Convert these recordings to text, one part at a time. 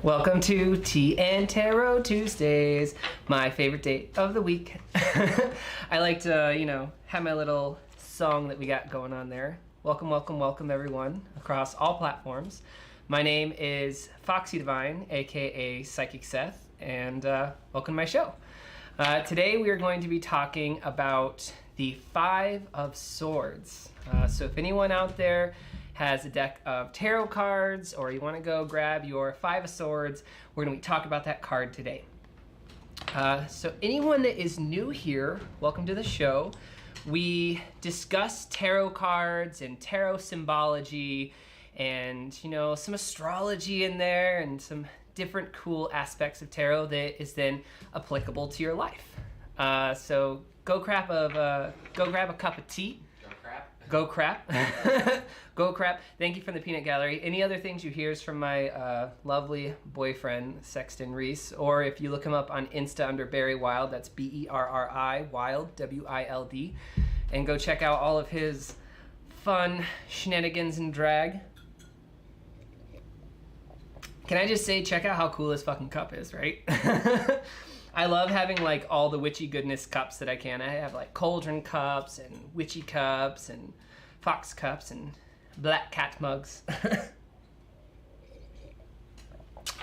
Welcome to Tea and Tarot Tuesdays, my favorite day of the week. I like to, have my little song that we got going on there. Welcome, welcome, welcome everyone across all platforms. My name is Foxy Divine, aka Psychic Seth, and welcome to my show. Today we are going to be talking about the Five of Swords. So if anyone out there has a deck of tarot cards, or you want to go grab your Five of Swords, we're going to talk about that card today. So anyone that is new here, welcome to the show. We discuss tarot cards and tarot symbology and, some astrology in there and some different cool aspects of tarot that is then applicable to your life. So go grab a cup of tea. Go crap. Go crap. Thank you from the Peanut Gallery. Any other things you hear is from my lovely boyfriend, Sexton Reese, or if you look him up on Insta under Barry Wild, that's Berri Wild, WILD, and go check out all of his fun shenanigans and drag. Can I just say, check out how cool this fucking cup is, right? I love having like all the witchy goodness cups that I can. I have like cauldron cups and witchy cups and fox cups and black cat mugs.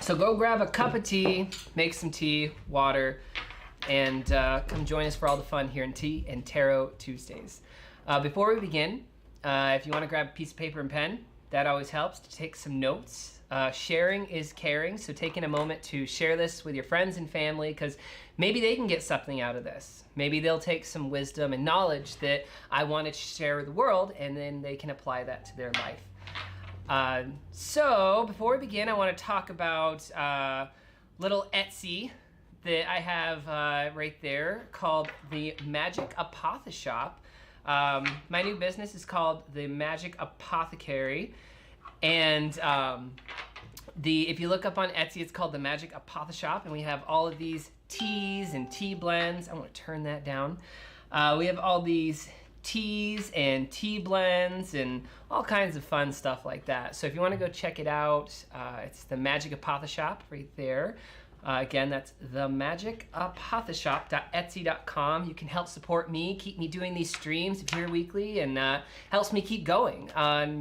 So go grab a cup of tea, make some tea, water, and come join us for all the fun here in Tea and Tarot Tuesdays. Before we begin, if you want to grab a piece of paper and pen, that always helps to take some notes. Sharing is caring, so taking a moment to share this with your friends and family, because maybe they can get something out of this. Maybe they'll take some wisdom and knowledge that I want to share with the world, and then they can apply that to their life. So before we begin, I want to talk about little Etsy that I have right there called the Magic Apotheshop. My new business is called the Magic Apothecary. And if you look up on Etsy, it's called the Magic Apotheshop, and we have all of these teas and tea blends. I want to turn that down. We have all these teas and tea blends and all kinds of fun stuff like that. So if you want to go check it out, it's the Magic Apotheshop right there. Again, that's themagicapotheshop.etsy.com. You can help support me, keep me doing these streams here weekly, and helps me keep going.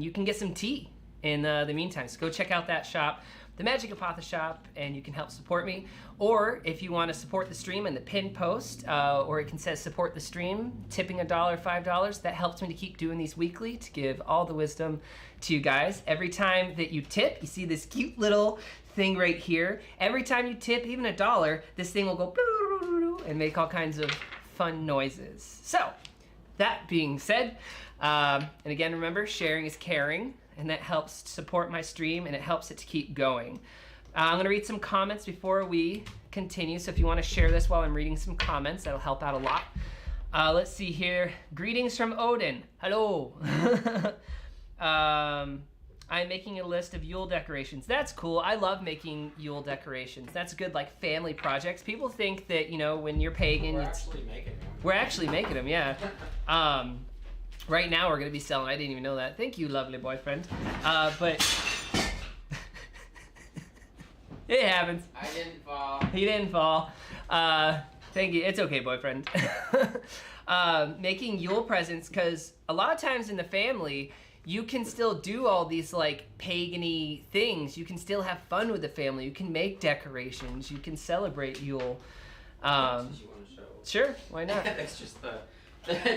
You can get some tea in the meantime, so go check out that shop, the Magic Apotheshop, and you can help support me. Or if you want to support the stream in the pinned post, or it can say support the stream, tipping $1, $5, that helps me to keep doing these weekly, to give all the wisdom to you guys. Every time that you tip, you see this cute little thing right here. Every time you tip, even $1, this thing will go and make all kinds of fun noises. So, that being said, and again, remember, sharing is caring, and that helps support my stream, and it helps it to keep going. I'm going to read some comments before we continue, so if you want to share this while I'm reading some comments, that'll help out a lot. Let's see here. Greetings from Odin. Hello. I'm making a list of Yule decorations. That's cool. I love making Yule decorations. That's good, like, family projects. People think that, you know, when you're pagan, We're actually making them. We're actually making them, yeah. Right now we're going to be selling, I didn't even know that. Thank you, lovely boyfriend. But it happens. I didn't fall. He didn't fall. Thank you. It's okay, boyfriend. Making Yule presents, because a lot of times in the family, you can still do all these like pagan-y things. You can still have fun with the family. You can make decorations. You can celebrate Yule. You want to show? Sure, why not? That's just the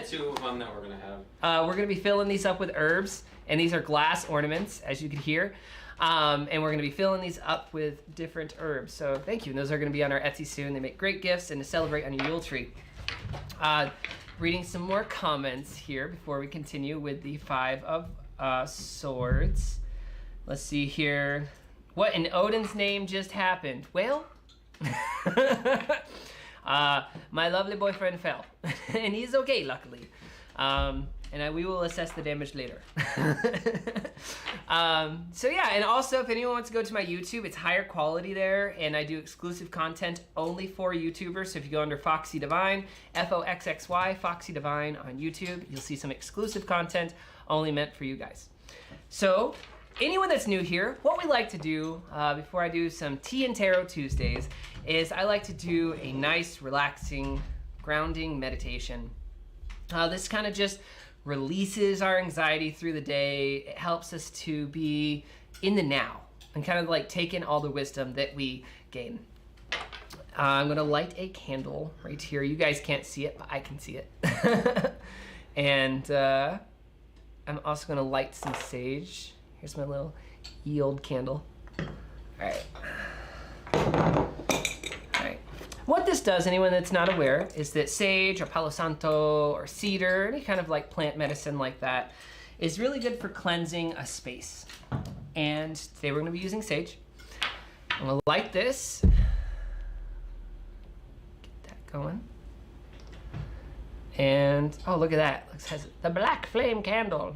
two of them that we're gonna have. We're gonna be filling these up with herbs, and these are glass ornaments, as you can hear. And we're gonna be filling these up with different herbs. So thank you. And those are gonna be on our Etsy soon. They make great gifts and to celebrate on your Yule tree. Reading some more comments here before we continue with the Five of Swords. Let's see here. What in Odin's name just happened? Well, my lovely boyfriend fell, and he's okay, luckily. And we will assess the damage later. So yeah, and also if anyone wants to go to my YouTube, it's higher quality there, and I do exclusive content only for YouTubers. So if you go under Foxy Divine, Foxxy, Foxy Divine on YouTube, you'll see some exclusive content only meant for you guys. So anyone that's new here, what we like to do before I do some Tea and Tarot Tuesdays is I like to do a nice, relaxing, grounding meditation. This kind of just releases our anxiety through the day. It helps us to be in the now and kind of like take in all the wisdom that we gain. I'm gonna light a candle right here. You guys can't see it, but I can see it. And I'm also gonna light some sage. Here's my little ye old candle. All right. What this does, anyone that's not aware, is that sage or palo santo or cedar, any kind of like plant medicine like that, is really good for cleansing a space. And today we're going to be using sage. I'm going to light this. Get that going. And, oh, look at that. It has the black flame candle.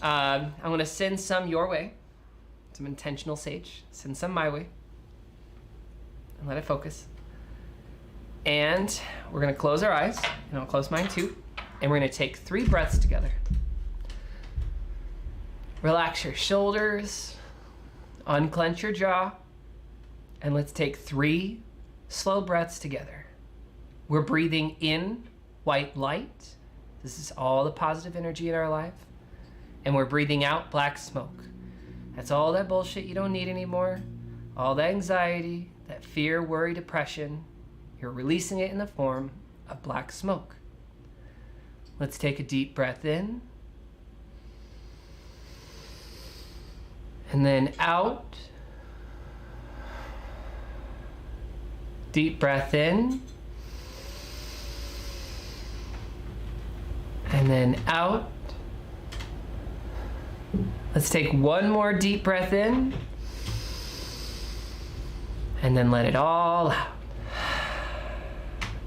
I'm going to send some your way. Some intentional sage. Send some my way. And let it focus. And we're going to close our eyes. And I'll close mine too. And we're going to take 3 breaths together. Relax your shoulders. Unclench your jaw. And let's take 3 slow breaths together. We're breathing in white light. This is all the positive energy in our life. And we're breathing out black smoke. That's all that bullshit you don't need anymore. All that anxiety, that fear, worry, depression. You're releasing it in the form of black smoke. Let's take a deep breath in. And then out. Deep breath in. And then out. Let's take one more deep breath in. And then let it all out.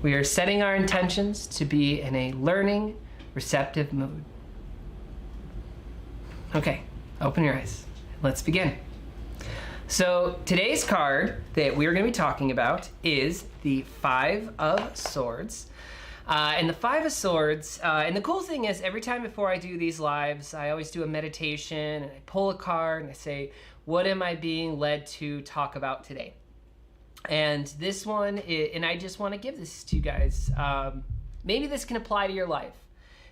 We are setting our intentions to be in a learning, receptive mood. Okay, open your eyes. Let's begin. So today's card that we're going to be talking about is the 5 of Swords. And the 5 of Swords, and the cool thing is every time before I do these lives, I always do a meditation and I pull a card and I say, what am I being led to talk about today? And this one, and I just want to give this to you guys. Maybe this can apply to your life.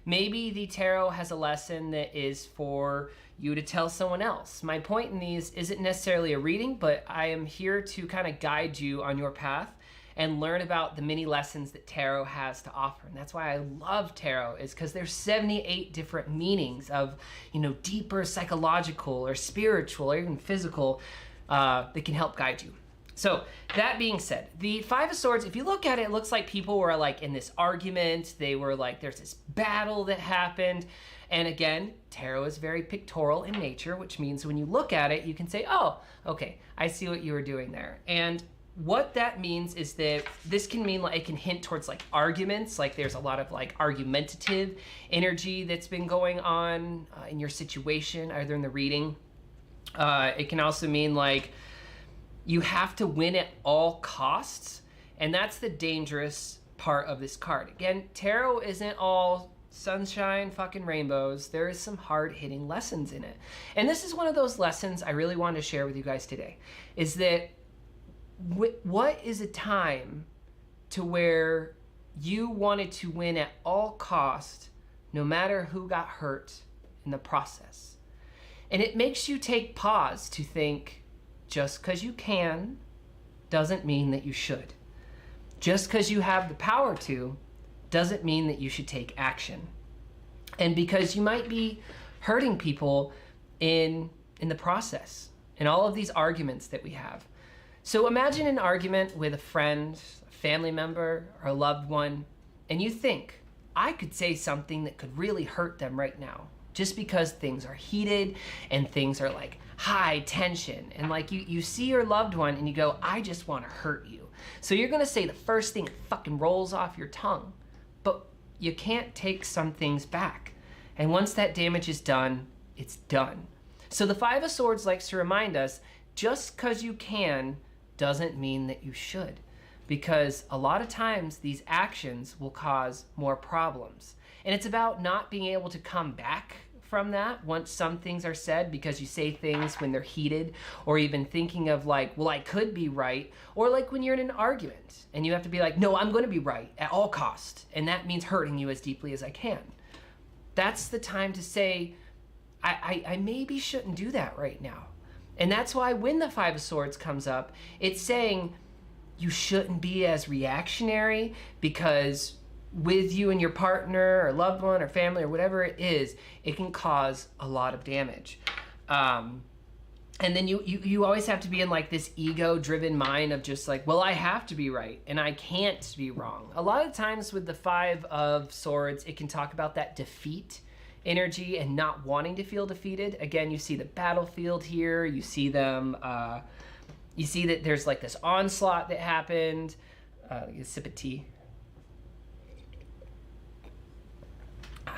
Maybe the tarot has a lesson that is for you to tell someone else. My point in these isn't necessarily a reading, but I am here to kind of guide you on your path and learn about the many lessons that tarot has to offer. And that's why I love tarot, is because there's 78 different meanings of, deeper psychological or spiritual or even physical that can help guide you. So that being said, the 5 of Swords, if you look at it, it looks like people were like in this argument. They were like, there's this battle that happened. And again, tarot is very pictorial in nature, which means when you look at it, you can say, oh, okay, I see what you were doing there. And what that means is that this can mean like it can hint towards like arguments, like there's a lot of like argumentative energy that's been going on in your situation, either in the reading. It can also mean like you have to win at all costs, and that's the dangerous part of this card. Again, tarot isn't all sunshine, fucking rainbows. There is some hard-hitting lessons in it. And this is one of those lessons I really wanted to share with you guys today, is that what is a time to where you wanted to win at all cost, no matter who got hurt in the process? And it makes you take pause to think, just because you can doesn't mean that you should. Just because you have the power to doesn't mean that you should take action. And because you might be hurting people in the process, in all of these arguments that we have. So imagine an argument with a friend, a family member, or a loved one, and you think, I could say something that could really hurt them right now, just because things are heated and things are like high tension. And like you see your loved one and you go, I just want to hurt you. So you're going to say the first thing that fucking rolls off your tongue. But you can't take some things back. And once that damage is done, it's done. So the 5 of Swords likes to remind us, just because you can doesn't mean that you should. Because a lot of times these actions will cause more problems. And it's about not being able to come back from that once some things are said, because you say things when they're heated, or even thinking of like, well, I could be right, or like when you're in an argument and you have to be like, no, I'm going to be right at all cost, and that means hurting you as deeply as I can. That's the time to say, I maybe shouldn't do that right now. And that's why when the 5 of Swords comes up, it's saying you shouldn't be as reactionary, because with you and your partner or loved one or family or whatever it is, it can cause a lot of damage. And then you always have to be in like this ego-driven mind of just like, well, I have to be right and I can't be wrong. A lot of times with the 5 of Swords, it can talk about that defeat energy and not wanting to feel defeated. Again, you see the battlefield here. You see them. You see that there's like this onslaught that happened. A sip of tea.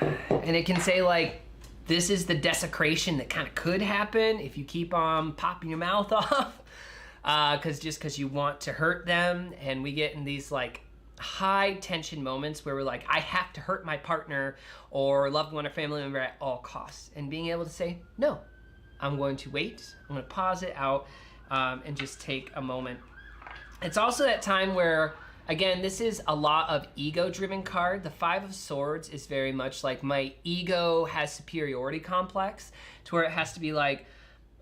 And it can say like, this is the desecration that kind of could happen if you keep on popping your mouth off, because you want to hurt them. And we get in these like high tension moments where we're like, I have to hurt my partner or loved one or family member at all costs. And being able to say, no, I'm going to wait. I'm going to pause it out and just take a moment. It's also that time where, again, this is a lot of ego-driven card. The Five of Swords is very much like my ego has superiority complex to where it has to be like,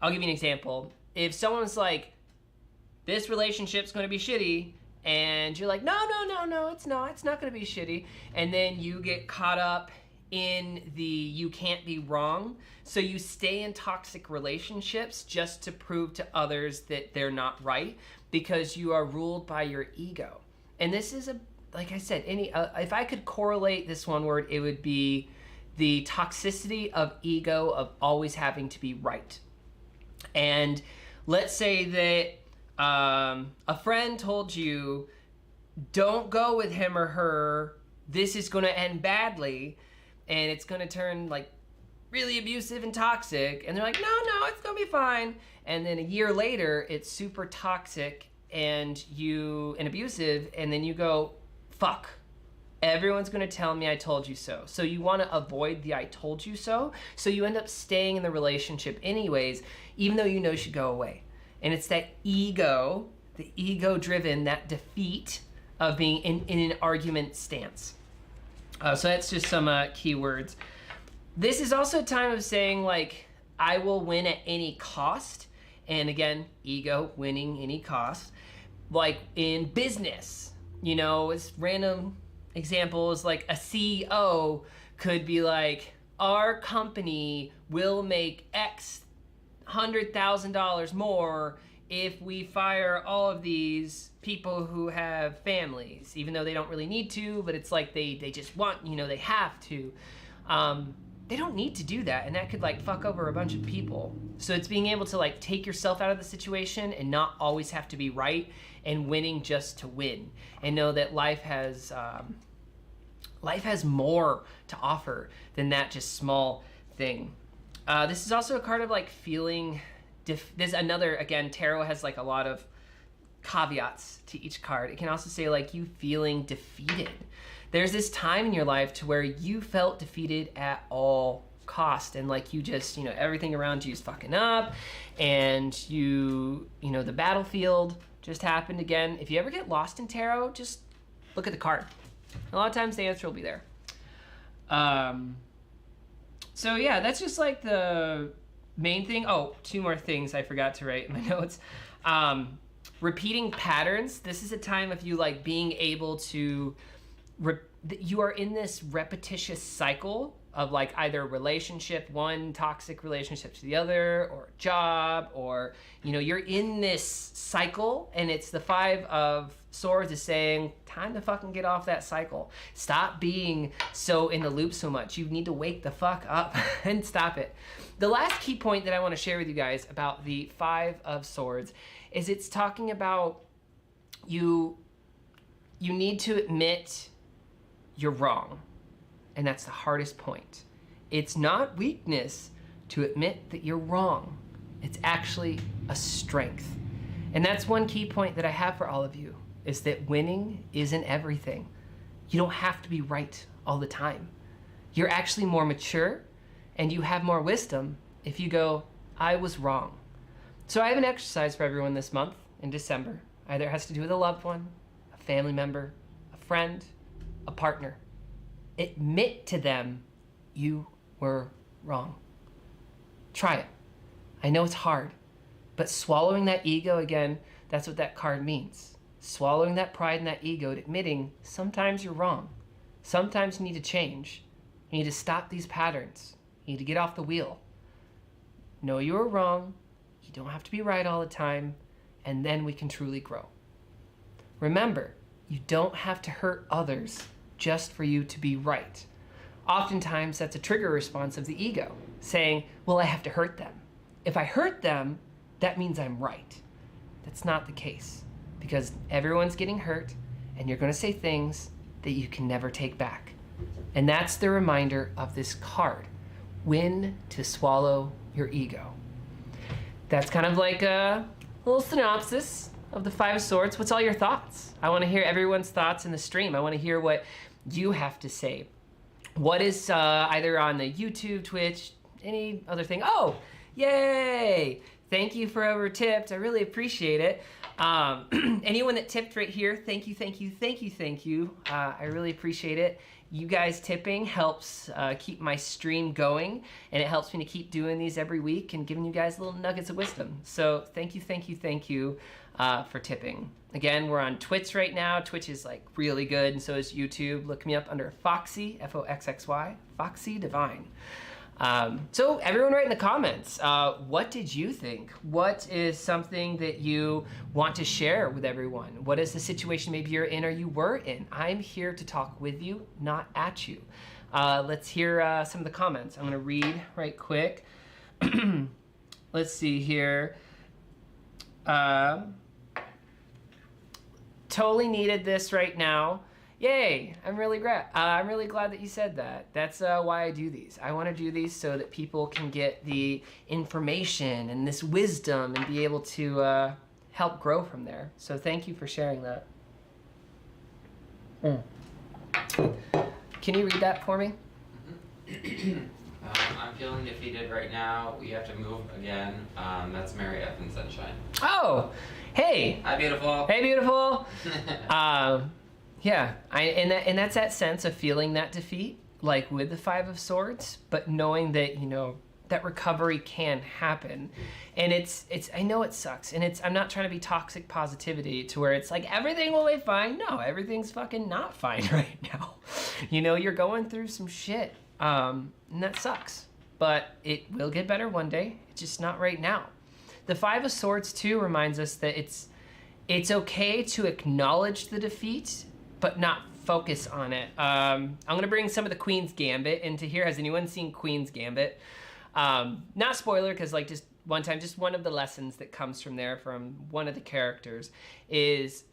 I'll give you an example. If someone's like, this relationship's going to be shitty, and you're like, no, it's not going to be shitty. And then you get caught up in the you can't be wrong. So you stay in toxic relationships just to prove to others that they're not right because you are ruled by your ego. And this is like I said, if I could correlate this one word, it would be the toxicity of ego of always having to be right. And let's say that a friend told you, don't go with him or her, this is going to end badly, and it's going to turn like really abusive and toxic, and they're like, no, it's going to be fine. And then a year later, it's super toxic and abusive, and then you go, fuck, everyone's going to tell me I told you so. So you want to avoid the I told you so you end up staying in the relationship anyways, even though you know you should go away. And it's that ego, the ego-driven, that defeat of being in an argument stance. So that's just some keywords. This is also a time of saying, like, I will win at any cost. And again, ego, winning any cost. Like in business, it's random examples, like a CEO could be like, our company will make X $100,000 more if we fire all of these people who have families, even though they don't really need to, but it's like they just want, they have to. They don't need to do that, and that could like fuck over a bunch of people. So it's being able to like take yourself out of the situation and not always have to be right and winning just to win, and know that life has more to offer than that just small thing. This is also a card of like feeling. There's another, again, tarot has like a lot of caveats to each card. It can also say like you feeling defeated. There's this time in your life to where you felt defeated at all cost, and like you just, everything around you is fucking up, and the battlefield just happened again. If you ever get lost in tarot, just look at the card. A lot of times the answer will be there. So yeah, that's just like the main thing. Oh, two more things I forgot to write in my notes. Repeating patterns. This is a time of you like being able to, you are in this repetitious cycle of like either relationship, one toxic relationship to the other, or job, or, you're in this cycle, and it's the Five of Swords is saying, time to fucking get off that cycle. Stop being so in the loop so much. You need to wake the fuck up and stop it. The last key point that I want to share with you guys about the Five of Swords is it's talking about you need to admit you're wrong. And that's the hardest point. It's not weakness to admit that you're wrong. It's actually a strength. And that's one key point that I have for all of you, is that winning isn't everything. You don't have to be right all the time. You're actually more mature, and you have more wisdom if you go, I was wrong. So I have an exercise for everyone this month in December. Either it has to do with a loved one, a family member, a friend, a partner. Admit to them you were wrong. Try it. I know it's hard, but swallowing that ego, again, that's what that card means. Swallowing that pride and that ego, admitting sometimes you're wrong. Sometimes you need to change. You need to stop these patterns. You need to get off the wheel. Know you were wrong. You don't have to be right all the time, and then we can truly grow. Remember, you don't have to hurt others just for you to be right. Oftentimes, that's a trigger response of the ego, saying, well, I have to hurt them. If I hurt them, that means I'm right. That's not the case, because everyone's getting hurt, and you're going to say things that you can never take back. And that's the reminder of this card. When to swallow your ego. That's kind of like a little synopsis of the Five of Swords. What's all your thoughts? I want to hear everyone's thoughts in the stream. I want to hear what you have to say. What is either on the YouTube, Twitch, any other thing? Oh, yay! Thank you for whoever tipped. I really appreciate it. Anyone that tipped right here, thank you, thank you, thank you, thank you. I really appreciate it. You guys tipping helps keep my stream going, and it helps me to keep doing these every week and giving you guys little nuggets of wisdom. So thank you, thank you, thank you for tipping. Again, we're on Twitch right now. Twitch is like really good, and so is YouTube. Look me up under Foxy, Foxxy, Foxy Divine. So everyone write in the comments, what did you think? What is something that you want to share with everyone? What is the situation maybe you're in or you were in? I'm here to talk with you, not at you. Let's hear some of the comments. I'm gonna read right quick. Let's see here. Totally needed this right now. Yay, I'm really glad that you said that. That's why I do these. I want to do these so that people can get the information and this wisdom and be able to help grow from there. So thank you for sharing that. Can you read that for me? I'm feeling defeated right now. We have to move again. That's Mary F. and Sunshine. Oh, hey. Hi, beautiful. Hey, beautiful. Yeah, and that's that sense of feeling that defeat, like with the Five of Swords, but knowing that, you know, that recovery can happen. And it's I know it sucks, and I'm not trying to be toxic positivity to where it's like everything will be fine. No, everything's fucking not fine right now. You know, you're going through some shit, and that sucks. But it will get better one day. It's just not right now. The Five of Swords too reminds us that it's okay to acknowledge the defeat, but not focus on it. I'm gonna bring some of the Queen's Gambit into here. Has anyone seen Queen's Gambit? Not spoiler, because like just one time, just one of the lessons that comes from there from one of the characters is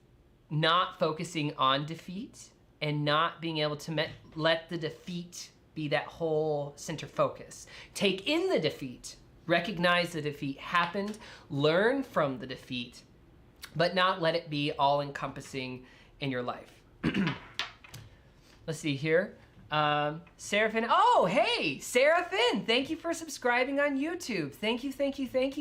not focusing on defeat and not being able to let the defeat be that whole center focus. Take in the defeat, recognize the defeat happened, learn from the defeat, but not let it be all encompassing in your life. Let's see here. Sarah Finn. Oh, hey, Sarah Finn. Thank you for subscribing on YouTube. Thank you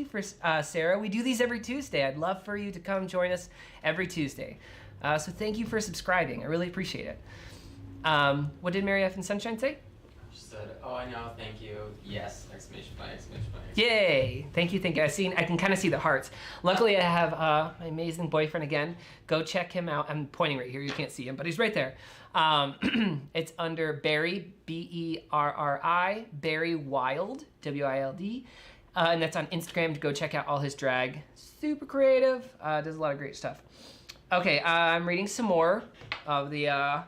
for Sarah. We do these every Tuesday. I'd love for you to come join us every Tuesday. So thank you for subscribing. I really appreciate it. What did Mary F. and Sunshine say? She said, oh, I know, thank you. Yes, exclamation point, exclamation point. Yay! Thank you. I can kind of see the hearts. Luckily, I have my amazing boyfriend again. Go check him out. I'm pointing right here. You can't see him, but he's right there. It's under Barry, B-E-R-R-I, Barry Wild, W-I-L-D. And that's on Instagram to go check out all his drag. Super creative. Does a lot of great stuff. Okay, I'm reading some more of the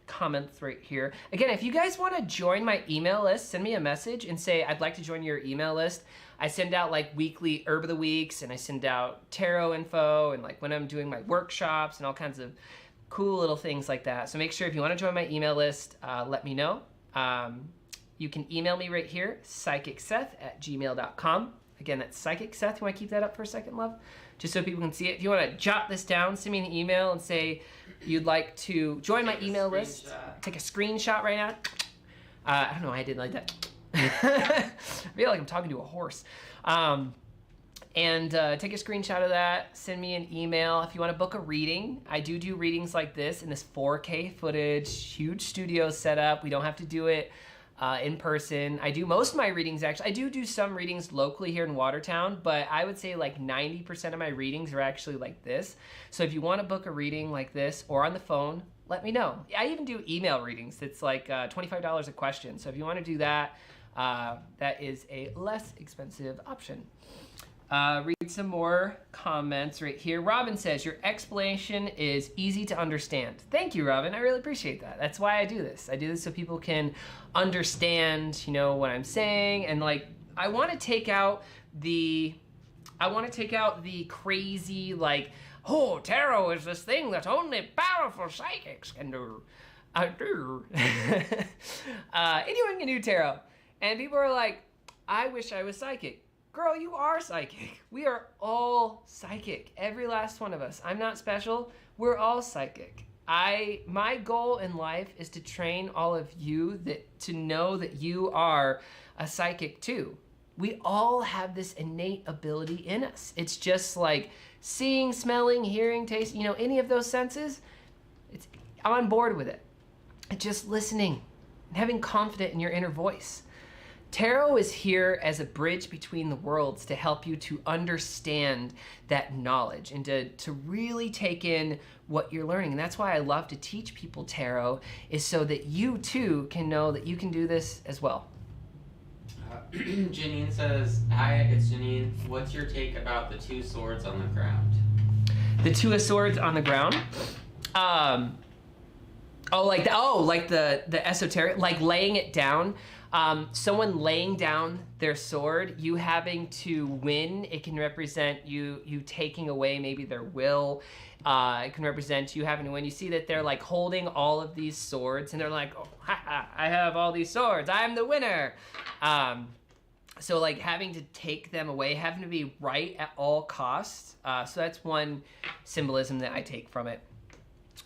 comments right here. Again, if you guys want to join my email list, send me a message and say, I'd like to join your email list. I send out like weekly Herb of the Weeks, and I send out tarot info, and like when I'm doing my workshops and all kinds of cool little things like that. So make sure if you want to join my email list, let me know. You can email me right here, psychicseth@gmail.com. Again, that's psychicseth. You want to keep that up for a second, love? Just so people can see it. If you want to jot this down, send me an email and say you'd like to join my email list. Take a screenshot right now. I don't know why I did like that. I feel like I'm talking to a horse. And take a screenshot of that. Send me an email. If you want to book a reading, I do readings like this in this 4K footage, huge studio setup. We don't have to do it in person. I do most of my readings actually. I do some readings locally here in Watertown, but I would say like 90% of my readings are actually like this. So if you want to book a reading like this or on the phone, let me know. I even do email readings. It's like $25 a question. So if you want to do that, that is a less expensive option. Read some more comments right here. Robin says, your explanation is easy to understand. Thank you, Robin. I really appreciate that. That's why I do this. I do this so people can understand, you know, what I'm saying. And like, I want to take out the crazy, like, oh, tarot is this thing that only powerful psychics can do. Anyone can do tarot. And people are like, I wish I was psychic. Girl, you are psychic. We are all psychic. Every last one of us. I'm not special. We're all psychic. My goal in life is to train all of you to know that you are a psychic too. We all have this innate ability in us. It's just like seeing, smelling, hearing, tasting, any of those senses. I'm on board with it. It's just listening and having confidence in your inner voice. Tarot is here as a bridge between the worlds to help you to understand that knowledge and to really take in what you're learning. And that's why I love to teach people tarot, is so that you too can know that you can do this as well. Janine says, hi, it's Janine. What's your take about the 2 swords on the ground? The 2 of swords on the ground? Like the esoteric, like laying it down. Someone laying down their sword, you having to win. It can represent you taking away maybe their will. It can represent you having to win. You see that they're like holding all of these swords and they're like, oh, I have all these swords. I'm the winner. So like having to take them away, having to be right at all costs. So that's one symbolism that I take from it.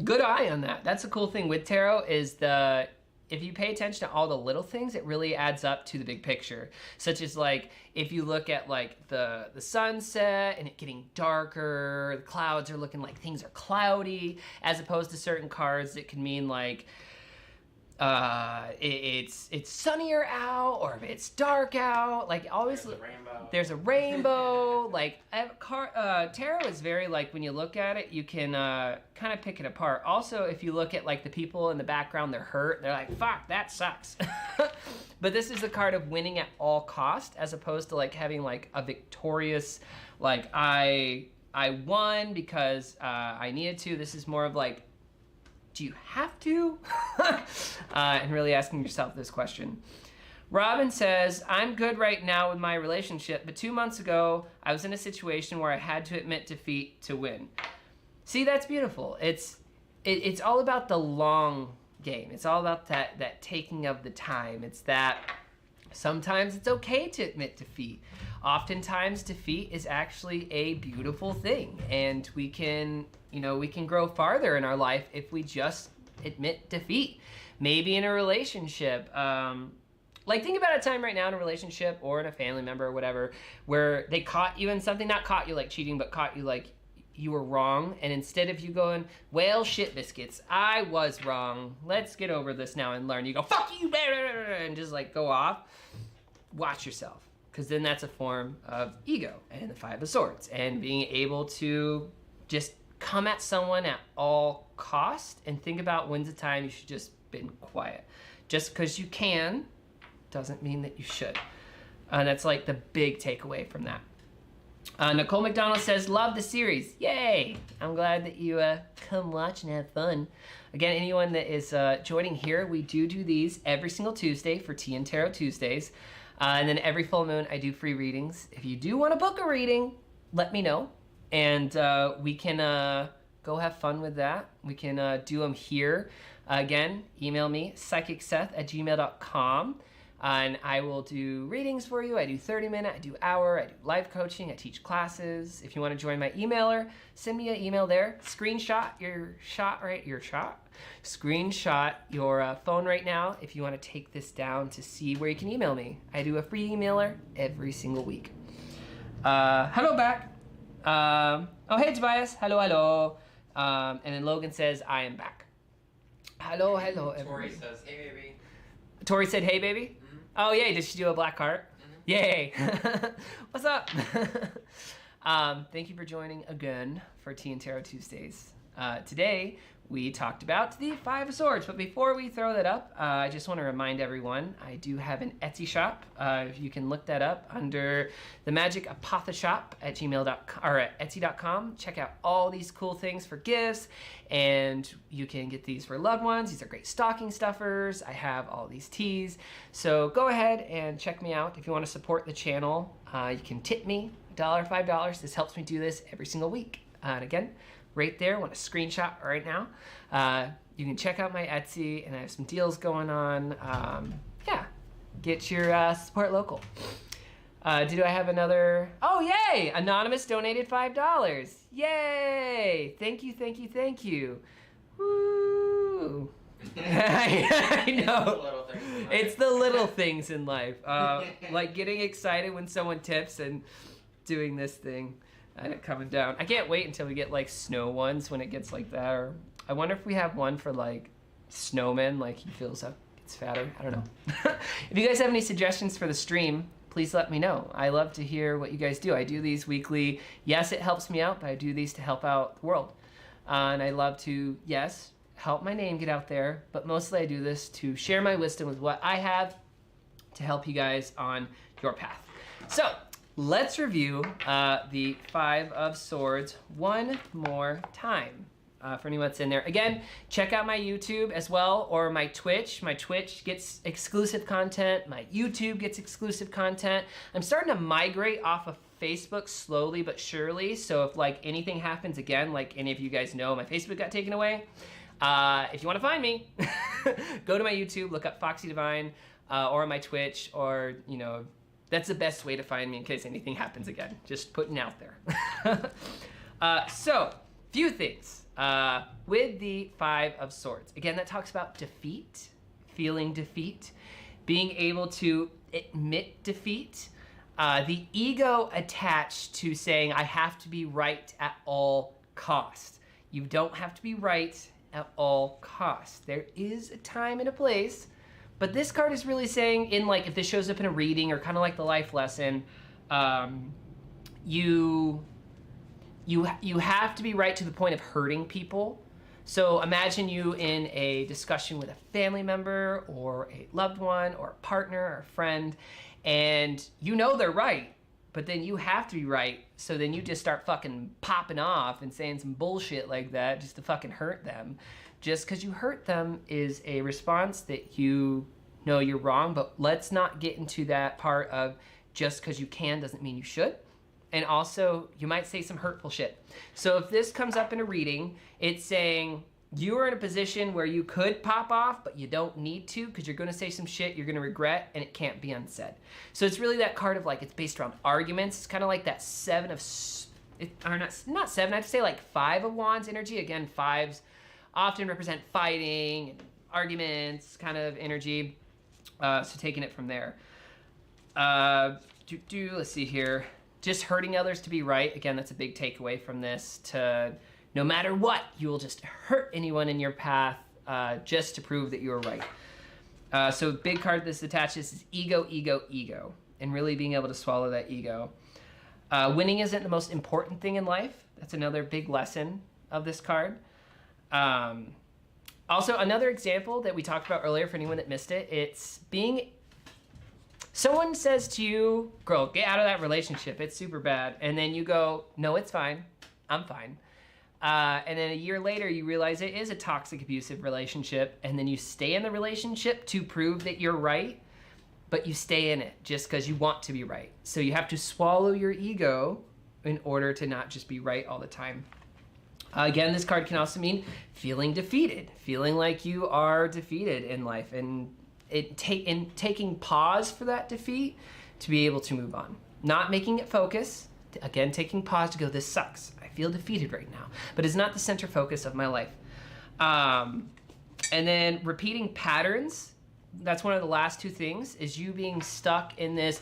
Good eye on that. That's the cool thing with tarot is if you pay attention to all the little things, it really adds up to the big picture. Such as like, if you look at like the sunset and it getting darker, the clouds are looking like things are cloudy, as opposed to certain cards that can mean like, it's sunnier out, or if it's dark out, like always there's a rainbow. Like tarot is very like, when you look at it, you can kind of pick it apart. Also, if you look at like the people in the background, they're hurt, they're like, fuck, that sucks. But this is the card of winning at all cost, as opposed to like having like a victorious, like I won because I needed to. This is more of like, do you have to? And really asking yourself this question. Robin says, I'm good right now with my relationship, but 2 months ago, I was in a situation where I had to admit defeat to win. See, that's beautiful. It's all about the long game. It's all about that taking of the time. It's that sometimes it's okay to admit defeat. Oftentimes, defeat is actually a beautiful thing, and we can grow farther in our life if we just admit defeat. Maybe in a relationship, like think about a time right now in a relationship or in a family member or whatever, where they caught you in something, not caught you like cheating, but caught you like you were wrong. And instead of you going, well, shit biscuits, I was wrong, let's get over this now and learn, you go, fuck you, and just like go off. Watch yourself, because then that's a form of ego and the 5 of swords, and being able to just come at someone at all cost and think about when's the time you should just been quiet. Just because you can doesn't mean that you should. And that's like the big takeaway from that. Nicole McDonald says, love the series. Yay! I'm glad that you come watch and have fun. Again, anyone that is joining here, we do these every single Tuesday for Tea and Tarot Tuesdays. And then every full moon, I do free readings. If you do want to book a reading, let me know. And we can go have fun with that. We can do them here. Again, email me, psychicseth@gmail.com. And I will do readings for you. I do 30-minute, I do hour, I do live coaching, I teach classes. If you want to join my emailer, send me an email there. Screenshot your phone right now if you want to take this down to see where you can email me. I do a free emailer every single week. Hello back. Oh, hey, Tobias. Hello. And then Logan says, I am back. Hello, everybody. Tori says, hey, baby. Tori said, hey, baby? Mm-hmm. Oh, yay. Did she do a black heart? Mm-hmm. Yay. What's up? Thank you for joining again for Tea and Tarot Tuesdays. Today, we talked about the 5 of Swords. But before we throw that up, I just want to remind everyone, I do have an Etsy shop. You can look that up under the Magic Apotheshop at gmail.com or at etsy.com. Check out all these cool things for gifts, and you can get these for loved ones. These are great stocking stuffers. I have all these teas. So go ahead and check me out. If you want to support the channel, you can tip me $1 or $5. This helps me do this every single week. And again, right there, I want to screenshot right now. you can check out my Etsy, and I have some deals going on. Yeah, get your support local. Do I have another? Oh, yay! Anonymous donated $5. Yay! Thank you, thank you, thank you. Woo! I know. It's the little things in life. Like getting excited when someone tips and doing this thing and it coming down. I can't wait until we get like snow ones when it gets like that. Or I wonder if we have one for like snowmen, like he fills up, gets fatter. I don't know. If you guys have any suggestions for the stream, please let me know. I love to hear what you guys do. I do these weekly. Yes, it helps me out, but I do these to help out the world. And I love to, yes, help my name get out there, but mostly I do this to share my wisdom with what I have to help you guys on your path. So let's review the Five of Swords one more time. For anyone that's in there. Again, check out my YouTube as well, or my Twitch. My Twitch gets exclusive content. My YouTube gets exclusive content. I'm starting to migrate off of Facebook slowly but surely. So if like anything happens again, like any of you guys know, my Facebook got taken away. If you want to find me, go to my YouTube, look up Foxy Divine, or my Twitch, or, you know, that's the best way to find me in case anything happens again. Just putting out there. So, few things. With the Five of Swords. Again, that talks about defeat, feeling defeat, being able to admit defeat, the ego attached to saying, I have to be right at all costs. You don't have to be right at all costs. There is a time and a place, but this card is really saying, in like, if this shows up in a reading or kind of like the life lesson, you have to be right to the point of hurting people. So imagine you in a discussion with a family member or a loved one or a partner or a friend, and you know they're right, but then you have to be right. So then you just start fucking popping off and saying some bullshit like that just to fucking hurt them. Just because you hurt them is a response that you know you're wrong, but let's not get into that part of just because you can doesn't mean you should. And also, you might say some hurtful shit. So if this comes up in a reading, it's saying you are in a position where you could pop off, but you don't need to because you're going to say some shit you're going to regret, and it can't be unsaid. So it's really that card of like, it's based around arguments. It's kind of like that not seven, I'd say like Five of Wands energy. Again, fives often represent fighting and arguments kind of energy. So taking it from there. Let's see here. Just hurting others to be right. Again, that's a big takeaway from this. To no matter what, you will just hurt anyone in your path just to prove that you're right. So big card this attaches is ego, ego, ego. And really being able to swallow that ego. Winning isn't the most important thing in life. That's another big lesson of this card. Also, another example that we talked about earlier for anyone that missed it, it's being... Someone says to you, girl, get out of that relationship. It's super bad. And then you go, no, it's fine. I'm fine. And then a year later, you realize it is a toxic, abusive relationship. And then you stay in the relationship to prove that you're right. But you stay in it just because you want to be right. So you have to swallow your ego in order to not just be right all the time. Again, this card can also mean feeling defeated. Feeling like you are defeated in life. And taking pause for that defeat to be able to move on. Not making it focus. Again, taking pause to go, this sucks. I feel defeated right now. But it's not the center focus of my life. And then repeating patterns. That's one of the last two things, is you being stuck in this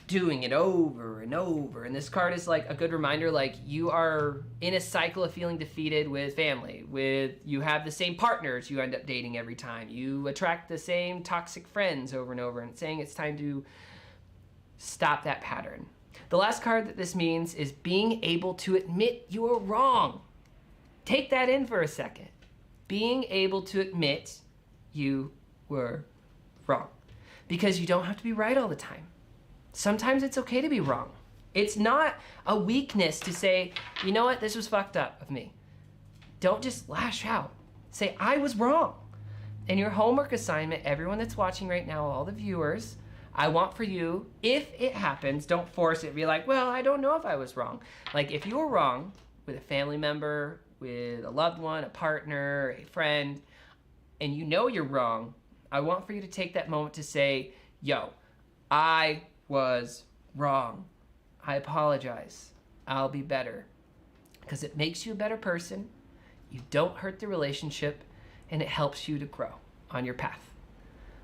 doing it over and over. And this card is like a good reminder, like you are in a cycle of feeling defeated with family, you have the same partners you end up dating every time. You attract the same toxic friends over and over, and it's saying it's time to stop that pattern. The last card that this means is being able to admit you are wrong. Take that in for a second. Being able to admit you were wrong. Because you don't have to be right all the time. Sometimes it's okay to be wrong. It's not a weakness to say, you know what, this was fucked up of me. Don't just lash out. Say, I was wrong. And your homework assignment, everyone that's watching right now, all the viewers, I want for you, if it happens, don't force it. Be like, well, I don't know if I was wrong. Like, if you were wrong with a family member, with a loved one, a partner, a friend, and you know you're wrong, I want for you to take that moment to say, yo, I was wrong. I apologize. I'll be better. Because it makes you a better person, you don't hurt the relationship, and it helps you to grow on your path.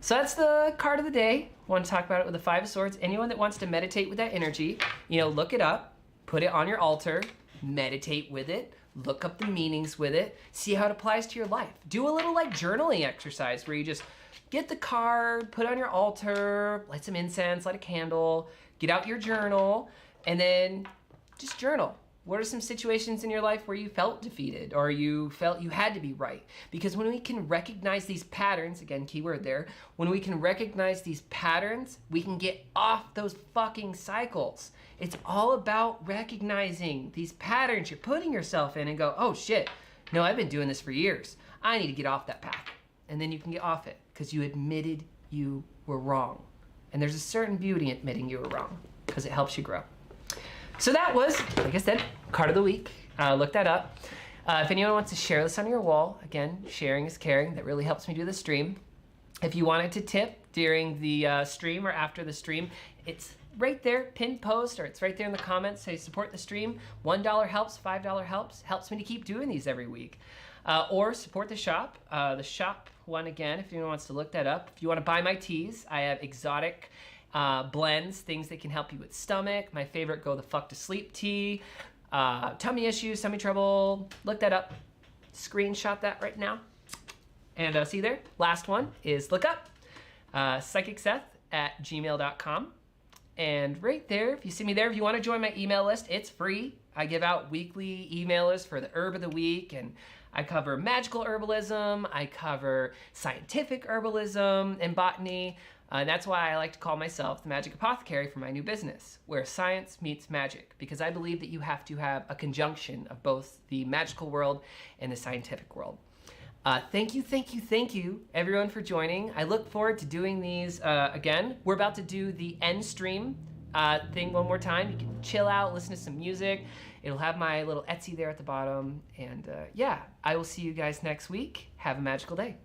So that's the card of the day. I want to talk about it with the Five of Swords. Anyone that wants to meditate with that energy, look it up, put it on your altar, meditate with it, look up the meanings with it, see how it applies to your life. Do a little journaling exercise where you just get the card, put it on your altar, light some incense, light a candle, get out your journal, and then just journal. What are some situations in your life where you felt defeated or you felt you had to be right? Because when we can recognize these patterns, again, keyword there, when we can recognize these patterns, we can get off those fucking cycles. It's all about recognizing these patterns you're putting yourself in and go, oh shit, no, I've been doing this for years. I need to get off that path. And then you can get off it because you admitted you were wrong. And there's a certain beauty in admitting you were wrong because it helps you grow. So that was, like I said, card of the week. Look that up. If anyone wants to share this on your wall, again, sharing is caring. That really helps me do the stream. If you wanted to tip during the stream or after the stream, it's right there, pinned post, or it's right there in the comments. Say support the stream. $1 helps, $5 helps. Helps me to keep doing these every week. Or support the shop. The shop one, again, if anyone wants to look that up. If you want to buy my teas, I have exotic blends, things that can help you with stomach. My favorite, go the fuck to sleep tea. Tummy issues, tummy trouble. Look that up. Screenshot that right now. And see there. Last one is look up psychicseth@gmail.com. And right there, if you see me there, if you want to join my email list, it's free. I give out weekly emailers for the herb of the week, and I cover magical herbalism, I cover scientific herbalism and botany. And that's why I like to call myself the Magic Apothecary for my new business, where science meets magic, because I believe that you have to have a conjunction of both the magical world and the scientific world. Thank you, everyone, for joining. I look forward to doing these again. We're about to do the end stream thing one more time. You can chill out, listen to some music. It'll have my little Etsy there at the bottom. And yeah, I will see you guys next week. Have a magical day.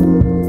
Bye.